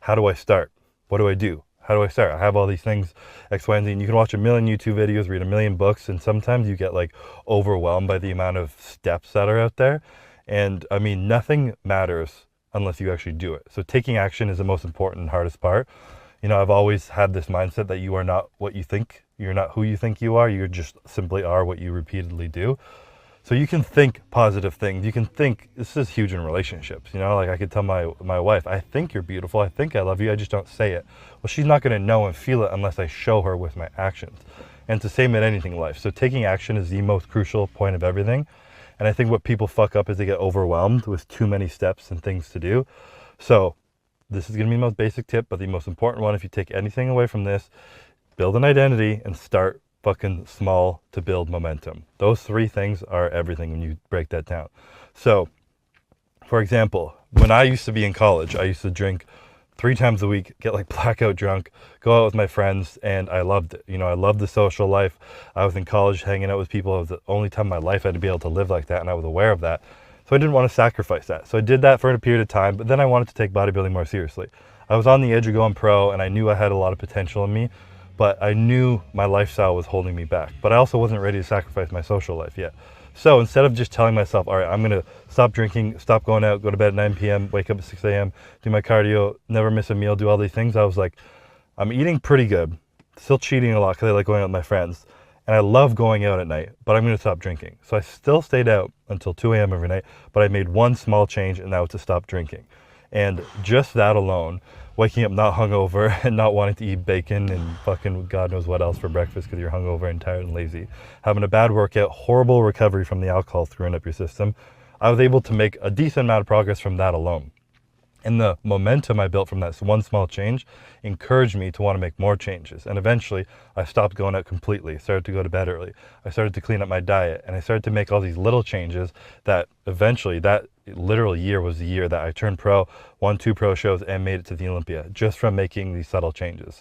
how do I start? What do I do? How do I start? I have all these things, X, Y, and Z, and you can watch a million YouTube videos, read a million books, and sometimes you get like overwhelmed by the amount of steps that are out there. And I mean, nothing matters unless you actually do it. So taking action is the most important and hardest part. You know, I've always had this mindset that you are not what you think. You're not who you think you are. You just simply are what you repeatedly do. So you can think positive things. You can think, this is huge in relationships, you know, like I could tell my wife, I think you're beautiful. I think I love you. I just don't say it. Well, she's not going to know and feel it unless I show her with my actions. And it's the same in anything in life. So taking action is the most crucial point of everything. And I think what people fuck up is they get overwhelmed with too many steps and things to do. So this is going to be the most basic tip, but the most important one, if you take anything away from this, build an identity and start fucking small to build momentum. Those three things are everything when you break that down. So, for example, when I used to be in college, I used to drink 3 times a week, get like blackout drunk, go out with my friends, and I loved it. You know, I loved the social life. I was in college hanging out with people. It was the only time in my life I'd be able to live like that, and I was aware of that. So I didn't want to sacrifice that. So I did that for a period of time, but then I wanted to take bodybuilding more seriously. I was on the edge of going pro, and I knew I had a lot of potential in me, but I knew my lifestyle was holding me back. But I also wasn't ready to sacrifice my social life yet. So instead of just telling myself, all right, I'm going to stop drinking, stop going out, go to bed at 9 p.m., wake up at 6 a.m., do my cardio, never miss a meal, do all these things, I was like, I'm eating pretty good, still cheating a lot because I like going out with my friends, and I love going out at night, but I'm going to stop drinking. So I still stayed out until 2 a.m. every night, but I made one small change, and that was to stop drinking. And just that alone, waking up not hungover and not wanting to eat bacon and fucking God knows what else for breakfast because you're hungover and tired and lazy, having a bad workout, horrible recovery from the alcohol screwing up your system, I was able to make a decent amount of progress from that alone. And the momentum I built from that one small change encouraged me to want to make more changes. And eventually, I stopped going out completely, started to go to bed early. I started to clean up my diet, and I started to make all these little changes that eventually, that literal year was the year that I turned pro, won 2 pro shows, and made it to the Olympia, just from making these subtle changes.